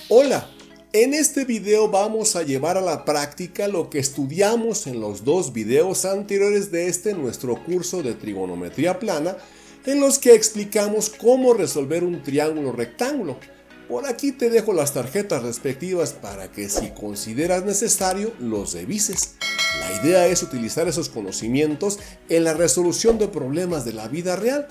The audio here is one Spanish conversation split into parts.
Hola, en este video vamos a llevar a la práctica lo que estudiamos en los dos videos anteriores de nuestro curso de trigonometría plana, en los que explicamos cómo resolver un triángulo rectángulo. Por aquí te dejo las tarjetas respectivas para que, si consideras necesario, los revises. La idea es utilizar esos conocimientos en la resolución de problemas de la vida real,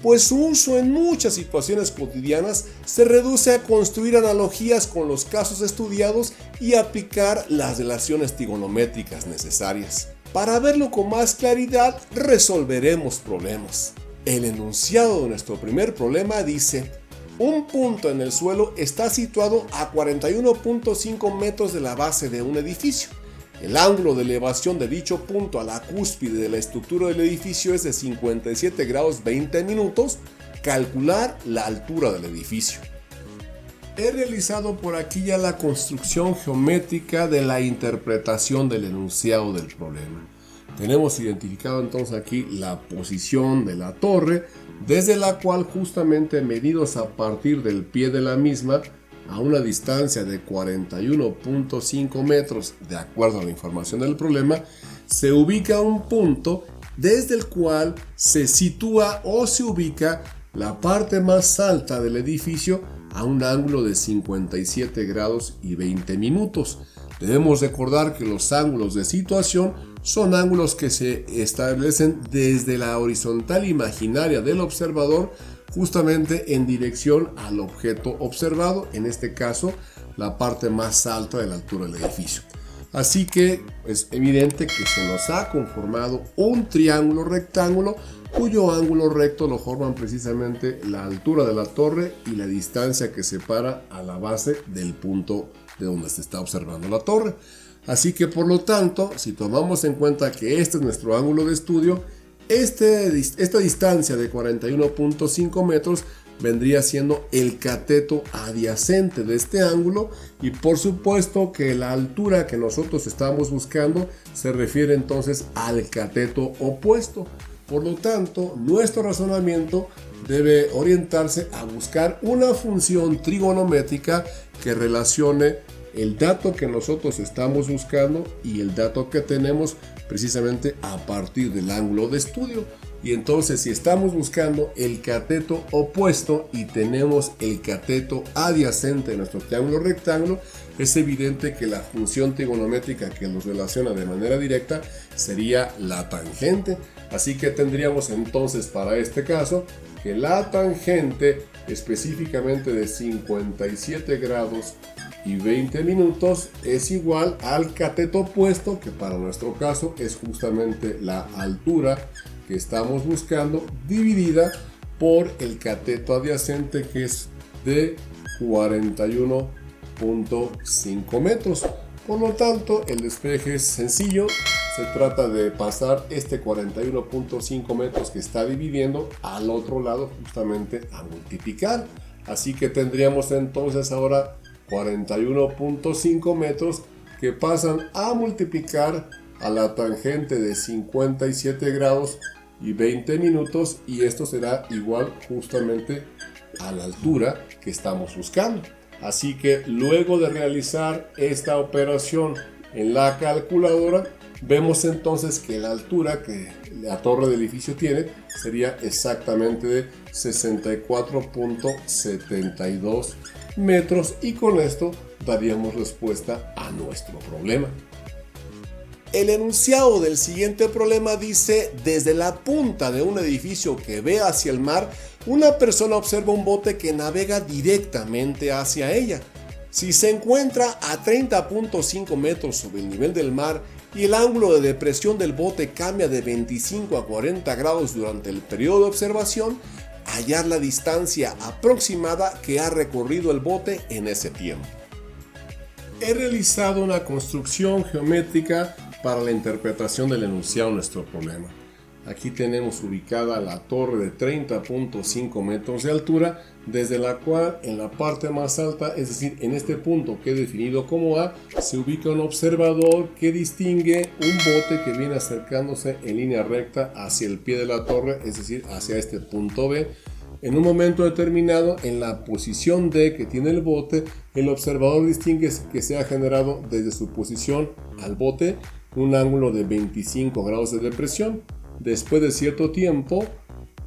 pues su uso en muchas situaciones cotidianas se reduce a construir analogías con los casos estudiados y aplicar las relaciones trigonométricas necesarias. Para verlo con más claridad, resolveremos problemas. El enunciado de nuestro primer problema dice: un punto en el suelo está situado a 41.5 metros de la base de un edificio. El ángulo de elevación de dicho punto a la cúspide de la estructura del edificio es de 57 grados 20 minutos. Calcular la altura del edificio. He realizado por aquí ya la construcción geométrica de la interpretación del enunciado del problema. Tenemos identificado entonces aquí la posición de la torre, desde la cual, justamente medidos a partir del pie de la misma, a una distancia de 41.5 metros, de acuerdo a la información del problema, se ubica un punto desde el cual se sitúa o se ubica la parte más alta del edificio a un ángulo de 57 grados y 20 minutos. Debemos recordar que los ángulos de situación son ángulos que se establecen desde la horizontal imaginaria del observador, justamente en dirección al objeto observado, en este caso la parte más alta de la altura del edificio. Así que es evidente que se nos ha conformado un triángulo rectángulo cuyo ángulo recto lo forman precisamente la altura de la torre y la distancia que separa a la base del punto de donde se está observando la torre. Así que, por lo tanto, si tomamos en cuenta que este es nuestro ángulo de estudio, esta distancia de 41.5 metros vendría siendo el cateto adyacente de este ángulo, y por supuesto que la altura que nosotros estamos buscando se refiere entonces al cateto opuesto. Por lo tanto, nuestro razonamiento debe orientarse a buscar una función trigonométrica que relacione el dato que nosotros estamos buscando y el dato que tenemos precisamente a partir del ángulo de estudio. Y entonces, si estamos buscando el cateto opuesto y tenemos el cateto adyacente de nuestro triángulo rectángulo, es evidente que la función trigonométrica que los relaciona de manera directa sería la tangente. Así que tendríamos entonces para este caso que la tangente específicamente de 57 grados y 20 minutos es igual al cateto opuesto, que para nuestro caso es justamente la altura que estamos buscando, dividida por el cateto adyacente, que es de 41.5 metros. Por lo tanto, el despeje es sencillo. Se trata de pasar este 41.5 metros que está dividiendo al otro lado, justamente a multiplicar. Así que tendríamos entonces ahora 41.5 metros que pasan a multiplicar a la tangente de 57 grados y 20 minutos, y esto será igual justamente a la altura que estamos buscando. Así que luego de realizar esta operación en la calculadora, vemos entonces que la altura que la torre del edificio tiene sería exactamente de 64.72 metros, y con esto daríamos respuesta a nuestro problema. El enunciado del siguiente problema dice: desde la punta de un edificio que ve hacia el mar, una persona observa un bote que navega directamente hacia ella. Si se encuentra a 30.5 metros sobre el nivel del mar y el ángulo de depresión del bote cambia de 25 a 40 grados durante el periodo de observación, hallar la distancia aproximada que ha recorrido el bote en ese tiempo. He realizado una construcción geométrica para la interpretación del enunciado de nuestro problema. Aquí tenemos ubicada la torre de 30.5 metros de altura, desde la cual en la parte más alta, es decir, en este punto que he definido como A, se ubica un observador que distingue un bote que viene acercándose en línea recta hacia el pie de la torre, es decir, hacia este punto B. En un momento determinado, en la posición D que tiene el bote, el observador distingue que se ha generado desde su posición al bote un ángulo de 25 grados de depresión. Después de cierto tiempo,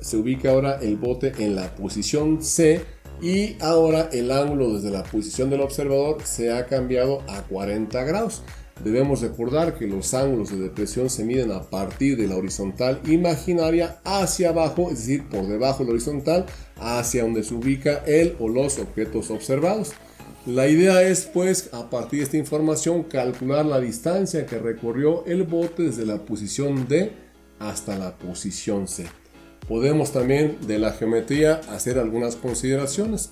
se ubica ahora el bote en la posición C y ahora el ángulo desde la posición del observador se ha cambiado a 40 grados. Debemos recordar que los ángulos de depresión se miden a partir de la horizontal imaginaria hacia abajo, es decir, por debajo de la horizontal, hacia donde se ubica el o los objetos observados. La idea es, pues, a partir de esta información, calcular la distancia que recorrió el bote desde la posición D hasta la posición C. Podemos también de la geometría hacer algunas consideraciones.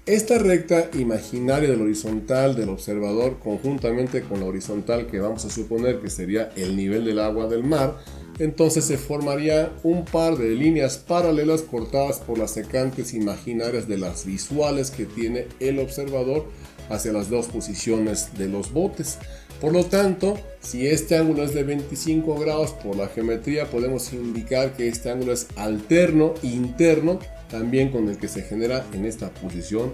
Esta recta imaginaria del horizontal del observador, conjuntamente con la horizontal que vamos a suponer que sería el nivel del agua del mar, entonces se formaría un par de líneas paralelas cortadas por las secantes imaginarias de las visuales que tiene el observador hacia las dos posiciones de los botes. Por lo tanto, si este ángulo es de 25 grados por la geometría, podemos indicar que este ángulo es alterno interno, también con el que se genera en esta posición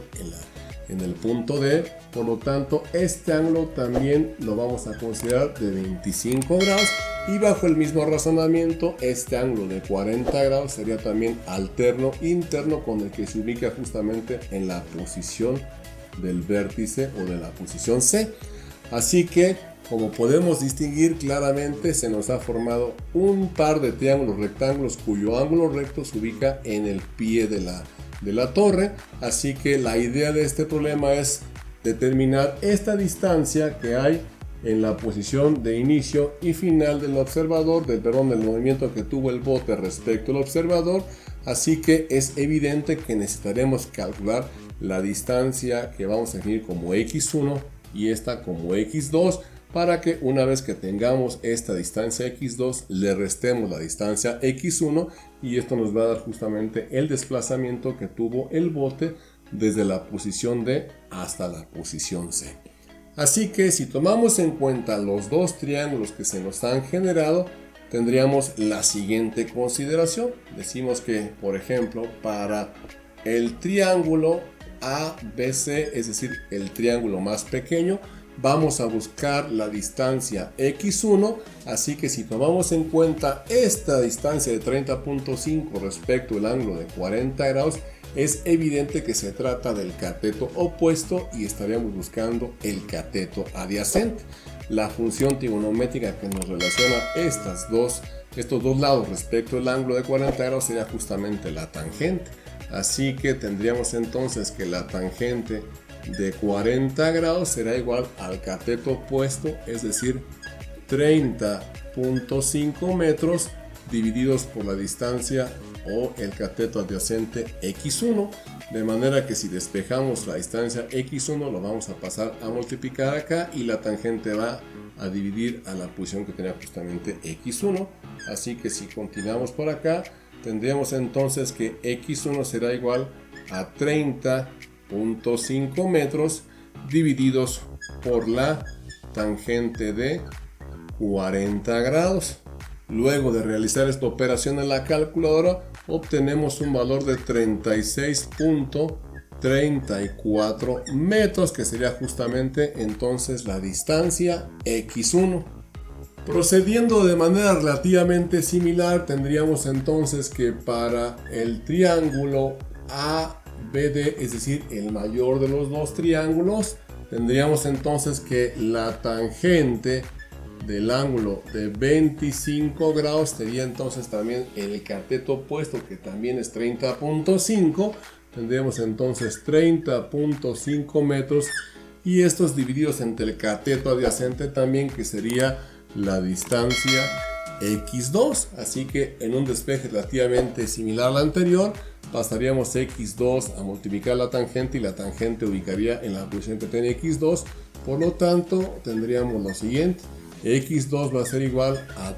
en el punto D. Por lo tanto, este ángulo también lo vamos a considerar de 25 grados y bajo el mismo razonamiento, este ángulo de 40 grados sería también alterno interno con el que se ubica justamente en la posición del vértice o de la posición C. Así que, como podemos distinguir claramente, se nos ha formado un par de triángulos rectángulos cuyo ángulo recto se ubica en el pie de la torre. Así que la idea de este problema es determinar esta distancia que hay en la posición de inicio y final del observador, del movimiento que tuvo el bote respecto al observador. Así que es evidente que necesitaremos calcular la distancia que vamos a definir como x1 y esta como x2, para que una vez que tengamos esta distancia x2 le restemos la distancia x1 y esto nos va a dar justamente el desplazamiento que tuvo el bote desde la posición D hasta la posición C. Así que si tomamos en cuenta los dos triángulos que se nos han generado, tendríamos la siguiente consideración. Decimos que, por ejemplo, para el triángulo ABC, es decir, el triángulo más pequeño, vamos a buscar la distancia x1, así que si tomamos en cuenta esta distancia de 30.5 respecto al ángulo de 40 grados, es evidente que se trata del cateto opuesto y estaríamos buscando el cateto adyacente. La función trigonométrica que nos relaciona estos dos lados respecto al ángulo de 40 grados sería justamente la tangente. Así que tendríamos entonces que la tangente de 40 grados será igual al cateto opuesto, es decir, 30.5 metros divididos por la distancia o el cateto adyacente x1, de manera que si despejamos la distancia x1 lo vamos a pasar a multiplicar acá y la tangente va a dividir a la posición que tenía justamente x1. Así que si continuamos por acá, tendríamos entonces que x1 será igual a 30.5 metros divididos por la tangente de 40 grados. Luego de realizar esta operación en la calculadora, obtenemos un valor de 36.34 metros, que sería justamente entonces la distancia x1. Procediendo de manera relativamente similar, tendríamos entonces que para el triángulo ABD, es decir, el mayor de los dos triángulos, tendríamos entonces que la tangente del ángulo de 25 grados sería entonces también el cateto opuesto, que también es 30.5. Tendríamos entonces 30.5 metros y estos divididos entre el cateto adyacente también, que sería la distancia x2. Así que en un despeje relativamente similar al anterior, pasaríamos x2 a multiplicar la tangente y la tangente ubicaría en la posición que tiene x2. Por lo tanto, tendríamos lo siguiente: x2 va a ser igual a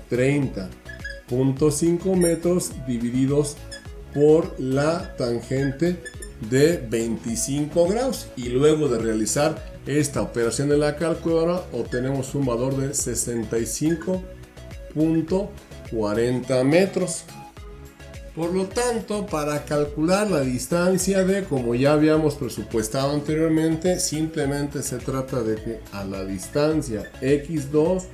0.5 metros divididos por la tangente de 25 grados, y luego de realizar esta operación en la calculadora obtenemos un valor de 65.40 metros. Por lo tanto, para calcular la distancia D, como ya habíamos presupuestado anteriormente, simplemente se trata de que a la distancia x2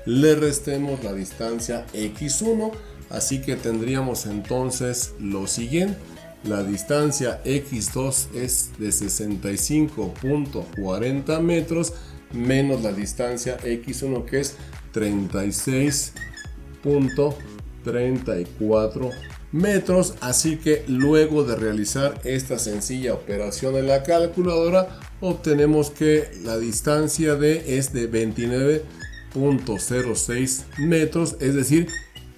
le restemos la distancia x1, así que tendríamos entonces lo siguiente. La distancia x2 es de 65.40 metros menos la distancia x1, que es 36.34 metros. Así que luego de realizar esta sencilla operación en la calculadora obtenemos que la distancia D es de 29.06 metros, es decir,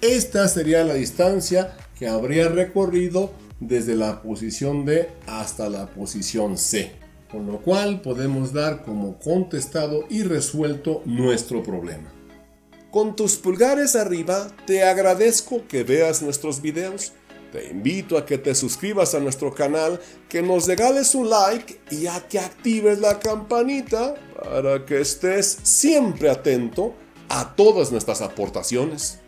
esta sería la distancia que habría recorrido desde la posición D hasta la posición C, con lo cual podemos dar como contestado y resuelto nuestro problema. Con tus pulgares arriba te agradezco que veas nuestros videos. Te invito a que te suscribas a nuestro canal, que nos regales un like y a que actives la campanita para que estés siempre atento a todas nuestras aportaciones.